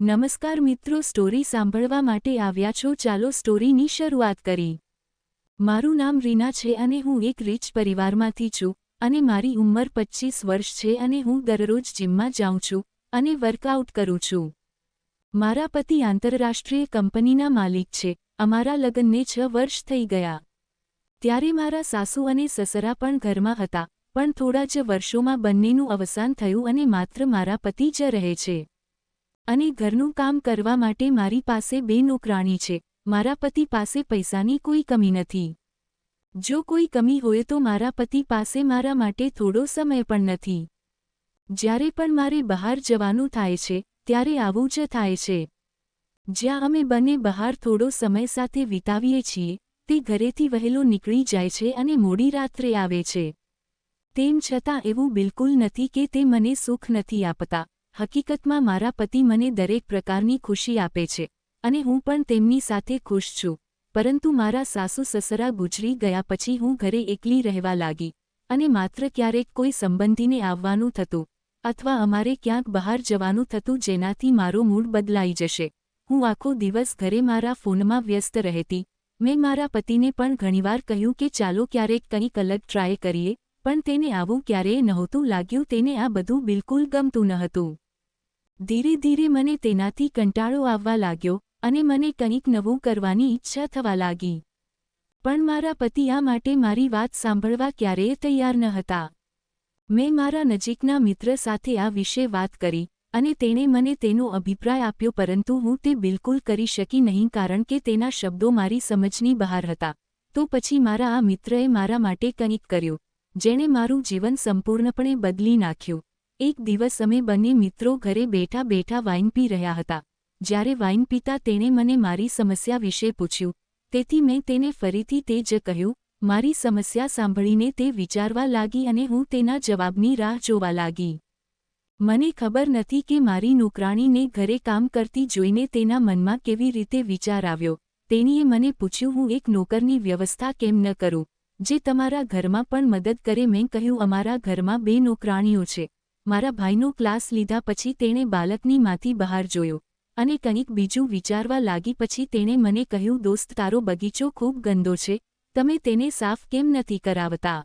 નમસ્કાર મિત્રો, સ્ટોરી સાંભળવા માટે આવ્યા છો? ચાલો સ્ટોરીની શરૂઆત કરી। મારું નામ રીના છે અને હું એક રીચ પરિવારમાંથી છું અને મારી ઉંમર 25 વર્ષ છે અને હું દરરોજ જિમમાં જાઉં છું અને વર્કઆઉટ કરું છું। મારા પતિ આંતરરાષ્ટ્રીય કંપનીના માલિક છે। અમારા લગ્નને 6 વર્ષ થઈ ગયા। ત્યારે મારા સાસુ અને સસરા પણ ઘરમાં હતા, પણ થોડા જ વર્ષોમાં બંનેનું અવસાન થયું અને માત્ર મારા પતિ જ રહે છે। અને ઘરનું કામ કરવા માટે મારી પાસે 2 નોકરાણી છે। મારા પતિ પાસે પૈસાની કોઈ કમી નથી। જો કોઈ કમી હોય તો મારા પતિ પાસે મારા માટે થોડો સમય પણ નથી। જ્યારે પણ મારે બહાર જવાનું થાય છે ત્યારે આવું જ થાય છે। જ્યાં અમે બંને બહાર થોડો સમય સાથે વિતાવીએ છીએ તે ઘરેથી વહેલો નીકળી જાય છે અને મોડી રાત્રે આવે છે। તેમ છતાં એવું બિલકુલ નથી કે તે મને સુખ નથી આપતા। હકીકતમાં મારા પતિ મને દરેક પ્રકારની ખુશી આપે છે અને હું પણ તેમની સાથે ખુશ છું, પરંતુ મારા સાસુ સસરા ગુજરી ગયા પછી હું ઘરે એકલી રહેવા લાગી અને માત્ર ક્યારેક કોઈ સંબંધીને આવવાનું થતું અથવા અમારે ક્યાંક બહાર જવાનું થતું જેનાથી મારો મૂડ બદલાઈ જશે। હું આખો દિવસ ઘરે મારા ફોનમાં વ્યસ્ત રહેતી। મેં મારા પતિને પણ ઘણીવાર કહ્યું કે ચાલો ક્યારેક કંઈક અલગ ટ્રાય કરીએ, પણ તેને આવું ક્યારેય નહોતું લાગ્યું। તેને આ બધું બિલકુલ ગમતું ન હતું। ધીરે ધીરે મને તેનાથી કંટાળો આવવા લાગ્યો અને મને કંઈક નવું કરવાની ઈચ્છા થવા લાગી, પણ મારા પતિ આ માટે મારી વાત સાંભળવા ક્યારેય તૈયાર ન હતા। મેં મારા નજીકના મિત્ર સાથે આ વિશે વાત કરી અને તેણે મને તેનો અભિપ્રાય આપ્યો, પરંતુ હું તે બિલકુલ કરી શકી નહીં કારણ કે તેના શબ્દો મારી સમજની બહાર હતા। તો પછી મારા આ મિત્રએ મારા માટે કંઈક કર્યું જેણે મારું જીવન સંપૂર્ણપણે બદલી નાખ્યું। એક દિવસ અમે બંને મિત્રો ઘરે બેઠા બેઠા વાઇન પી રહ્યા હતા। જ્યારે વાઇન પીતા તેણે મને મારી સમસ્યા વિશે પૂછ્યું, તેથી મેં તેને ફરીથી તે જ કહ્યું। મારી સમસ્યા સાંભળીને તે વિચારવા લાગી અને હું તેના જવાબની રાહ જોવા લાગી। મને ખબર નથી કે મારી નોકરાણીને ઘરે કામ કરતી જોઈને તેના મનમાં કેવી રીતે વિચાર આવ્યો। તેણીએ મને પૂછ્યું, હું એક નોકરની વ્યવસ્થા કેમ ન કરું જે તમારા ઘરમાં પણ મદદ કરે? મેં કહ્યું, અમારા ઘરમાં 2 નોકરાણીઓ છે। મારા ભાઈનો ક્લાસ લીધા પછી તેણે બાલ્કની માંથી બહાર જોયો અને કંઈક બીજું વિચારવા લાગી। પછી તેણે મને કહ્યું, દોસ્ત, તારો બગીચો ખૂબ ગંદો છે, તમે તેને સાફ કેમ નથી કરાવતા?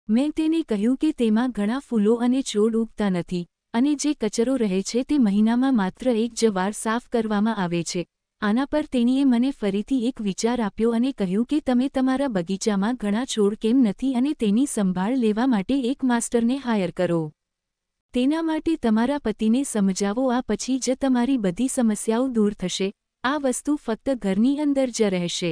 મેં તેને કહ્યું કે તેમાં ઘણા ફૂલો અને છોડ ઉગતા નથી અને જે કચરો રહે છે તે મહિનામાં માત્ર 1 જ વાર સાફ કરવામાં આવે છે। આના પર તેણીએ મને ફરીથી એક વિચાર આપ્યો અને કહ્યું કે તમે તમારા બગીચામાં ઘણા છોડ કેમ નથી અને તેની સંભાળ લેવા માટે એક માસ્ટરને હાયર કરો। તેના માટે તમારા પતિને સમજાવો, આ પછી જ તમારી બધી સમસ્યાઓ દૂર થશે। આ વસ્તુ ફક્ત ઘરની અંદર જ રહેશે।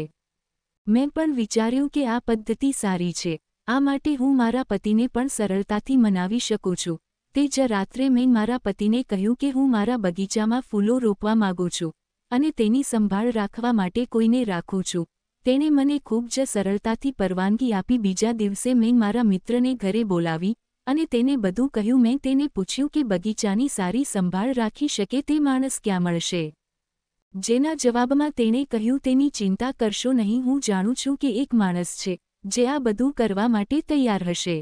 મેં પણ વિચાર્યું કે આ પદ્ધતિ સારી છે, આ માટે હું મારા પતિને પણ સરળતાથી મનાવી શકું છું। તે જ રાત્રે મેં મારા પતિને કહ્યું કે હું મારા બગીચામાં ફૂલો રોપવા માંગુ છું અને તેની સંભાળ રાખવા માટે કોઈને રાખું છું। તેણે મને ખૂબ જ સરળતાથી પરવાનગી આપી। બીજા દિવસે મેં મારા મિત્રને ઘરે બોલાવી અને તેને બધું કહ્યું। મેં તેને પૂછ્યું કે બગીચાની સારી સંભાળ રાખી શકે તે માણસ ક્યાં મળશે? જેના જવાબમાં તેણે કહ્યું, તેની ચિંતા કરશો નહીં, હું જાણું છું કે એક માણસ છે જે આ બધું કરવા માટે તૈયાર હશે।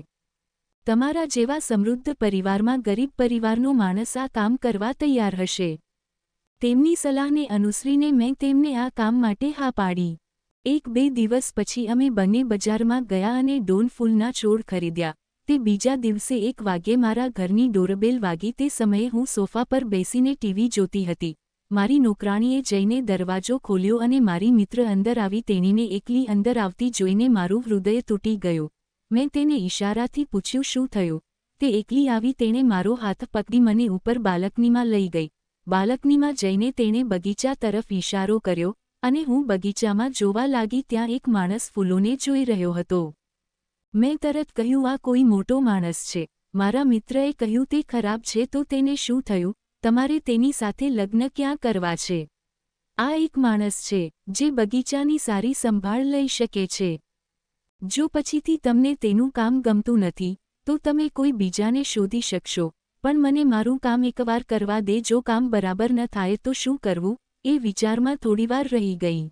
તમારા જેવા સમૃદ્ધ પરિવારમાં ગરીબ પરિવારનો માણસ આ કામ કરવા તૈયાર હશે। તેમની સલાહને અનુસરીને મેં તેમને આ કામ માટે હા પાડી। 1-2 દિવસ પછી અમે બંને બજારમાં ગયા અને ડોન ફૂલના છોડ ખરીદ્યા। તે બીજા દિવસે 1 વાગ્યે મારા ઘરની ડોરબેલ વાગી। તે સમયે હું સોફા પર બેસીને ટીવી જોતી હતી। મારી નોકરાણીએ જઈને દરવાજો ખોલ્યો અને મારી મિત્ર અંદર આવી। તેણીને એકલી અંદર આવતી જોઈને મારું હૃદય તૂટી ગયું। મેં તેને ઈશારાથી પૂછ્યું, શું થયું? તે એકલી આવી। તેણે મારો હાથ પકડી મને ઉપર બાલ્કનીમાં લઈ ગઈ। બાલ્કનીમાં જઈને તેણે બગીચા તરફ ઈશારો કર્યો અને હું બગીચામાં જોવા લાગી। ત્યાં એક માણસ ફૂલોને જોઈ રહ્યો હતો। મેં તરત કહ્યું, આ કોઈ મોટો માણસ છે। મારા મિત્રએ કહ્યું, તે ખરાબ છે તો તેને શું થયું? તમારે તેની સાથે લગ્ન ક્યાં કરવા છે? આ એક માણસ છે જે બગીચાની સારી સંભાળ લઈ શકે છે। જો પછીથી તમને તેનું કામ ગમતું નથી તો તમે કોઈ બીજાને શોધી શકશો, પણ મને મારું કામ એકવાર કરવા દે। જો કામ બરાબર ન થાય તો શું કરવું? એ વિચારમાં થોડીવાર રહી ગઈ।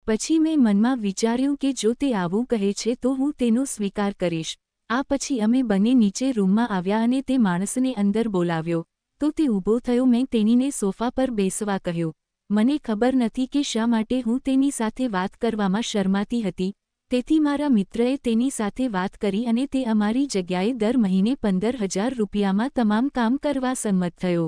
પછી મેં મનમાં વિચાર્યું કે જો તે આવું કહે છે તો હું તેનો સ્વીકાર કરીશ। આ પછી અમે બંને નીચે રૂમમાં આવ્યા અને તે માણસને અંદર બોલાવ્યો। તો તે ઊભો થયો. મેં તેણીને સોફા પર બેસવા કહ્યું. મને ખબર નથી કે શા માટે હું તેની સાથે વાત કરવામાં શરમાતી હતી, તેથી મારા મિત્રએ તેની સાથે વાત કરી અને તે અમારી જગ્યાએ દર મહિને 15,000 રૂપિયામાં તમામ કામ કરવા સંમત થયો.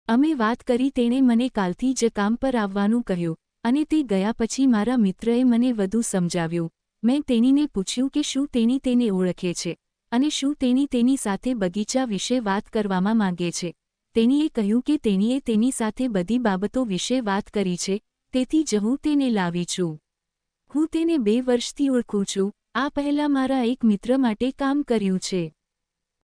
અમે વાત કરી. તેણે મને કાલથી જ કામ પર આવવાનું કહ્યું અને તે ગયા પછી મારા મિત્રએ મને વધુ સમજાવ્યું. મેં તેણીને પૂછ્યું કે શું તેણી તેને ઓળખે છે અને શું તેણી તેની સાથે બગીચા વિશે વાત કરવામાં માંગે છે. તેણીએ કહ્યું કે તેણીએ તેની સાથે બધી બાબતો વિશે વાત કરી છે, તેથી જ હું તેને લાવી છું. હું તેને 2 વર્ષથી ઓળખું છું. આ પહેલાં મારા એક મિત્ર માટે કામ કર્યું છે.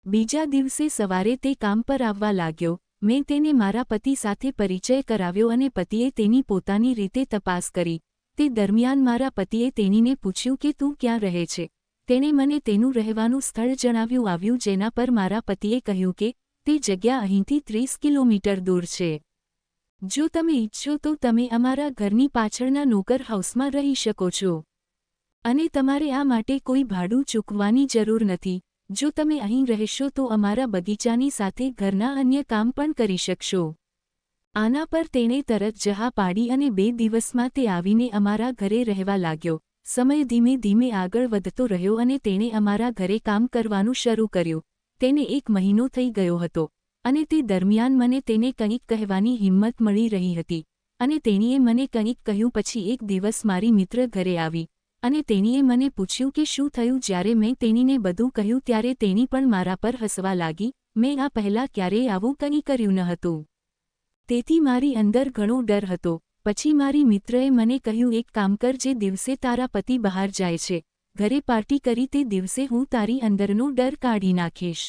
બીજા દિવસે સવારે તે કામ પર આવવા લાગ્યો. મેં તેને મારા પતિ સાથે પરિચય કરાવ્યો અને પતિએ તેની પોતાની રીતે તપાસ કરી. તે દરમિયાન મારા પતિએ તેણીને પૂછ્યું કે તું ક્યાં રહે છે. તેણે મને તેનું રહેવાનું સ્થળ જણાવ્યું, જેના પર મારા પતિએ કહ્યું કે તે જગ્યા અહીંથી 30 કિલોમીટર દૂર છે. જો તમે ઈચ્છો તો તમે અમારા ઘરની પાછળના નોકર હાઉસમાં રહી શકો છો અને તમારે આ માટે કોઈ ભાડું ચૂકવવાની જરૂર નથી. જો તમે અહીં રહેશો તો અમારા બગીચાની સાથે ઘરના અન્ય કામ પણ કરી શકશો. આના પર તેણે તરત જહા પાડી અને 2 દિવસમાં તે આવીને અમારા ઘરે રહેવા લાગ્યો. સમય ધીમે ધીમે આગળ વધતો રહ્યો અને તેણે અમારા ઘરે કામ કરવાનું શરૂ કર્યું. તેને 1 મહિનો થઈ ગયો હતો અને તે દરમિયાન મને તેને કંઈક કહેવાની હિંમત મળી રહી હતી અને તેણીએ મને કંઈક કહ્યું. પછી એક દિવસ મારી મિત્ર ઘરે આવી અને તેણીએ મને પૂછ્યું કે શું થયું. જ્યારે મેં તેણીને બધું કહ્યું ત્યારે તેણી પણ મારા પર હસવા લાગી. મેં આ પહેલાં ક્યારેય આવું કંઈ કર્યું ન હતું, તેથી મારી અંદર ઘણો ડર હતો. પછી મારી મિત્રએ મને કહ્યું, એક કામ કર, જે દિવસે તારા પતિ બહાર જાય છે ઘરે પાર્ટી કરી તે દિવસે હું તારી અંદરનો ડર કાઢી નાખીશ.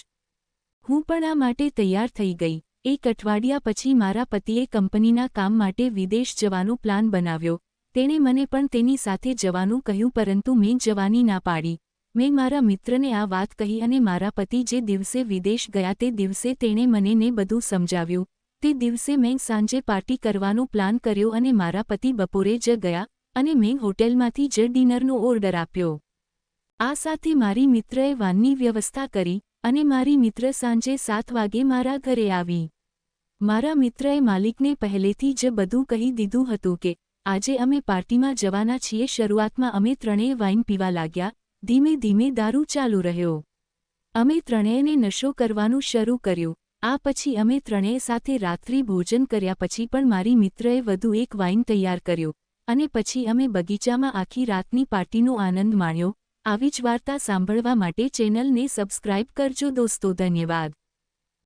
હું પણ આ માટે તૈયાર થઈ ગઈ. 1 અઠવાડિયા પછી મારા પતિએ કંપનીના કામ માટે વિદેશ જવાનો પ્લાન બનાવ્યો. તેણે મને પણ તેની સાથે જવાનું કહ્યું, પરંતુ મેં જવાની ના પાડી. મેં મારા મિત્રને આ વાત કહી અને મારા પતિ જે દિવસે વિદેશ ગયા તે દિવસે તેણે મને બધું સમજાવ્યું. તે દિવસે મેં સાંજે પાર્ટી કરવાનો પ્લાન કર્યો અને મારા પતિ બપોરે જ ગયા અને મેં હોટેલમાંથી જ ડિનરનો ઓર્ડર આપ્યો. આ સાથે મારી મિત્રએ વાનની વ્યવસ્થા કરી અને મારી મિત્ર સાંજે 7 વાગે મારા ઘરે આવી. મારા મિત્રએ માલિકને પહેલેથી જ બધું કહી દીધું હતું કે આજે અમે પાર્ટીમાં જવાના છીએ. શરૂઆતમાં અમે ત્રણેય વાઇન પીવા લાગ્યા. ધીમે ધીમે દારૂ ચાલુ રહ્યો. અમે ત્રણેયને નશો કરવાનું શરૂ કર્યું. આ પછી અમે ત્રણેય સાથે રાત્રિ ભોજન કર્યા. પછી પણ મારી મિત્રએ વધુ 1 વાઇન તૈયાર કર્યું અને પછી અમે બગીચામાં આખી રાતની પાર્ટીનો આનંદ માણ્યો. આવી જ વાર્તા સાંભળવા માટે ચેનલને સબસ્ક્રાઇબ કરજો દોસ્તો. ધન્યવાદ.